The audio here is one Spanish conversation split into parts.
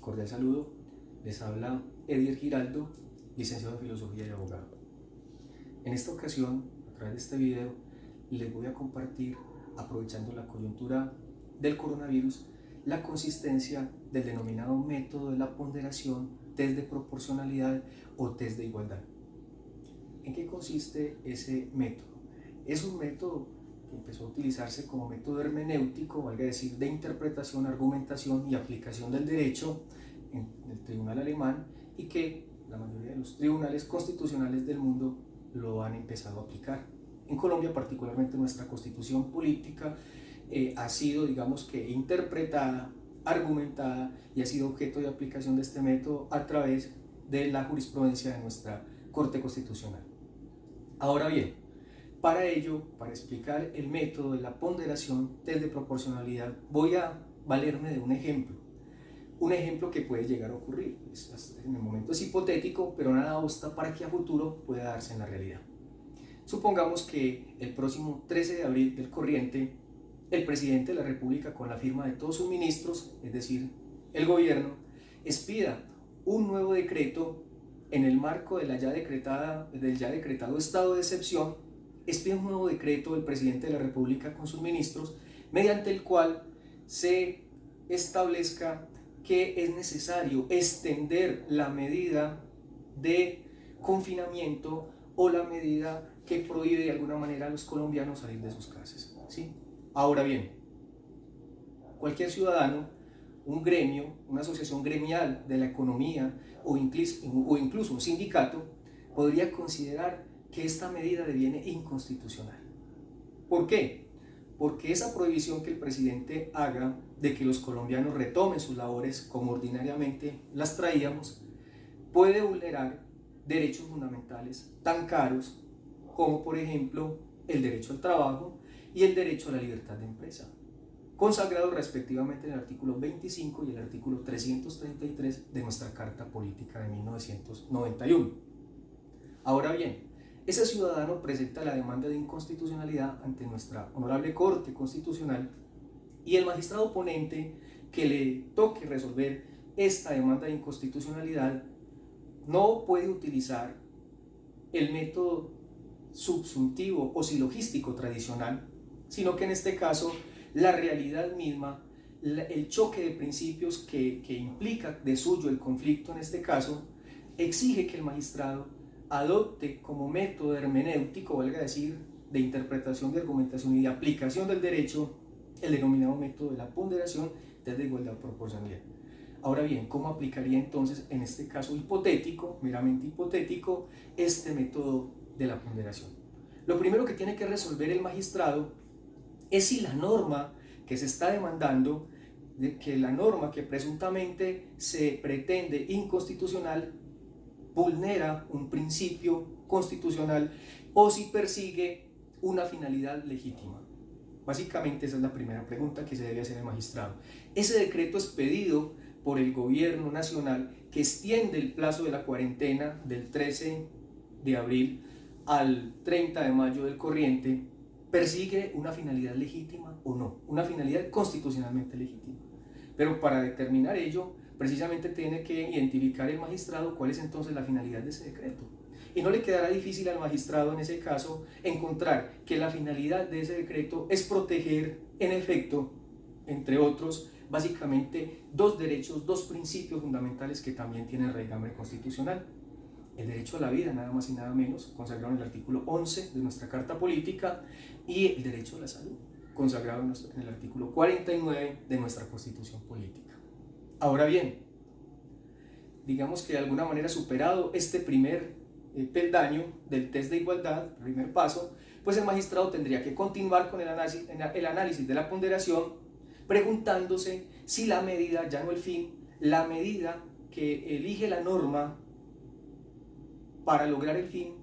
Cordial saludo, les habla Edier Giraldo, licenciado en Filosofía y abogado. En esta ocasión, a través de este video, les voy a compartir, aprovechando la coyuntura del coronavirus, la consistencia del denominado método de la ponderación, test de proporcionalidad o test de igualdad. ¿En qué consiste ese método? Es un método que empezó a utilizarse como método hermenéutico, valga decir, de interpretación, argumentación y aplicación del derecho en el tribunal alemán, y que la mayoría de los tribunales constitucionales del mundo lo han empezado a aplicar. En Colombia, particularmente nuestra constitución política, ha sido, digamos que, interpretada, argumentada y ha sido objeto de aplicación de este método a través de la jurisprudencia de nuestra Corte Constitucional. Ahora bien, para ello, para explicar el método de la ponderación test de proporcionalidad, voy a valerme de un ejemplo que puede llegar a ocurrir. En el momento es hipotético, pero nada obsta para que a futuro pueda darse en la realidad. Supongamos que el próximo 13 de abril del corriente, el presidente de la República, con la firma de todos sus ministros, es decir, el gobierno, expida un nuevo decreto en el marco de del ya decretado estado de excepción. Expide un nuevo decreto del presidente de la República con sus ministros, mediante el cual se establezca que es necesario extender la medida de confinamiento o la medida que prohíbe de alguna manera a los colombianos salir de sus casas, ¿sí? Ahora bien, cualquier ciudadano, un gremio, una asociación gremial de la economía o incluso un sindicato podría considerar que esta medida deviene inconstitucional. ¿Por qué? Porque esa prohibición que el presidente haga de que los colombianos retomen sus labores como ordinariamente las traíamos, puede vulnerar derechos fundamentales tan caros como, por ejemplo, el derecho al trabajo y el derecho a la libertad de empresa, consagrados respectivamente en el artículo 25 y el artículo 333 de nuestra Carta Política de 1991. Ahora bien, ese ciudadano presenta la demanda de inconstitucionalidad ante nuestra honorable Corte Constitucional, y el magistrado ponente que le toque resolver esta demanda de inconstitucionalidad no puede utilizar el método subsuntivo o silogístico tradicional, sino que en este caso la realidad misma, el choque de principios que implica de suyo el conflicto en este caso, exige que el magistrado adopte como método hermenéutico, valga decir, de interpretación, de argumentación y de aplicación del derecho, el denominado método de la ponderación desde igualdad o proporcionalidad. Ahora bien, ¿cómo aplicaría entonces en este caso hipotético, meramente hipotético, este método de la ponderación? Lo primero que tiene que resolver el magistrado es si la norma que se está demandando, que la norma que presuntamente se pretende inconstitucional, vulnera un principio constitucional o si persigue una finalidad legítima. Básicamente esa es la primera pregunta que se debe hacer el magistrado. Ese decreto expedido por el gobierno nacional, que extiende el plazo de la cuarentena del 13 de abril al 30 de mayo del corriente, ¿persigue una finalidad legítima o no? Una finalidad constitucionalmente legítima. Pero para determinar ello, precisamente tiene que identificar el magistrado cuál es entonces la finalidad de ese decreto. Y no le quedará difícil al magistrado en ese caso encontrar que la finalidad de ese decreto es proteger, en efecto, entre otros, básicamente dos derechos, dos principios fundamentales que también tienen raigambre constitucional. El derecho a la vida, nada más y nada menos, consagrado en el artículo 11 de nuestra Carta Política, y el derecho a la salud, consagrado en el artículo 49 de nuestra Constitución Política. Ahora bien, digamos que de alguna manera superado este primer peldaño del test de igualdad, primer paso, pues el magistrado tendría que continuar con el análisis de la ponderación, preguntándose si la medida, ya no el fin, la medida que elige la norma para lograr el fin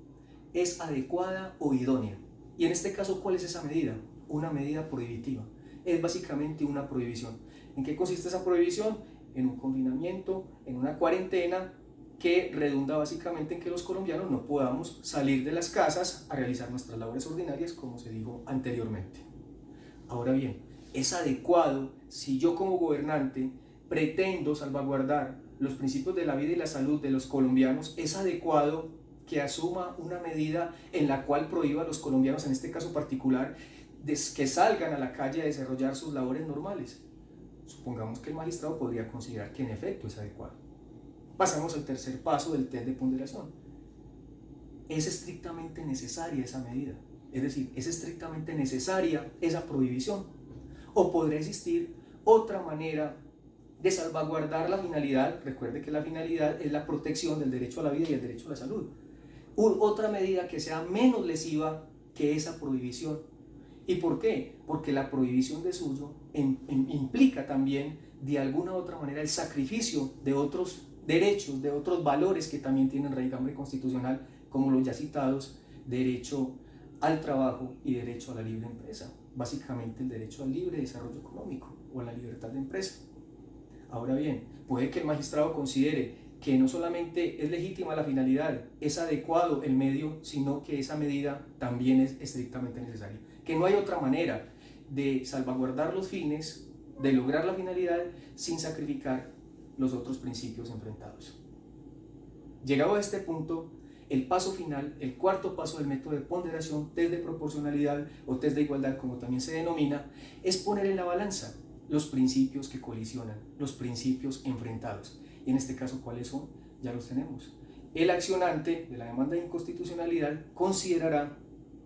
es adecuada o idónea. Y en este caso, ¿cuál es esa medida? Una medida prohibitiva. Es básicamente una prohibición. ¿En qué consiste esa prohibición? En un confinamiento, en una cuarentena que redunda básicamente en que los colombianos no podamos salir de las casas a realizar nuestras labores ordinarias, como se dijo anteriormente. Ahora bien, es adecuado si yo como gobernante pretendo salvaguardar los principios de la vida y la salud de los colombianos, es adecuado que asuma una medida en la cual prohíba a los colombianos, en este caso particular, que salgan a la calle a desarrollar sus labores normales. Supongamos que el magistrado podría considerar que en efecto es adecuado. Pasamos al tercer paso del test de ponderación. ¿Es estrictamente necesaria esa medida? Es decir, ¿es estrictamente necesaria esa prohibición? ¿O podría existir otra manera de salvaguardar la finalidad? Recuerde que la finalidad es la protección del derecho a la vida y el derecho a la salud. Otra medida que sea menos lesiva que esa prohibición. ¿Y por qué? Porque la prohibición de suyo implica también de alguna u otra manera el sacrificio de otros derechos, de otros valores que también tienen raigambre constitucional, como los ya citados, derecho al trabajo y derecho a la libre empresa. Básicamente el derecho al libre desarrollo económico o a la libertad de empresa. Ahora bien, puede que el magistrado considere que no solamente es legítima la finalidad, es adecuado el medio, sino que esa medida también es estrictamente necesaria. Que no hay otra manera de salvaguardar los fines, de lograr la finalidad, sin sacrificar los otros principios enfrentados. Llegado a este punto, el paso final, el cuarto paso del método de ponderación, test de proporcionalidad o test de igualdad, como también se denomina, es poner en la balanza los principios que colisionan, los principios enfrentados. Y en este caso, ¿cuáles son? Ya los tenemos. El accionante de la demanda de inconstitucionalidad considerará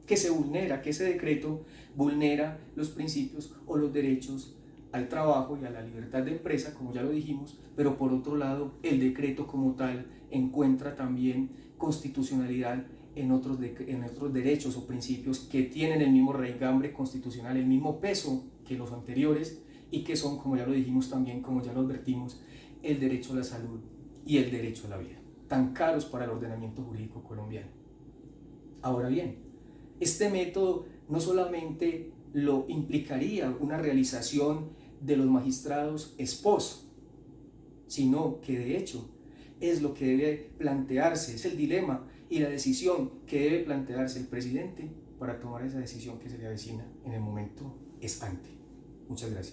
que se vulnera, que ese decreto vulnera los principios o los derechos al trabajo y a la libertad de empresa, como ya lo dijimos, pero por otro lado, el decreto como tal encuentra también constitucionalidad en otros derechos o principios que tienen el mismo raigambre constitucional, el mismo peso que los anteriores, y que son, como ya lo dijimos también, como ya lo advertimos, el derecho a la salud y el derecho a la vida, tan caros para el ordenamiento jurídico colombiano. Ahora bien, este método no solamente lo implicaría una realización de los magistrados expos, sino que de hecho es lo que debe plantearse, es el dilema y la decisión que debe plantearse el presidente para tomar esa decisión que se le avecina en el momento estante. Muchas gracias.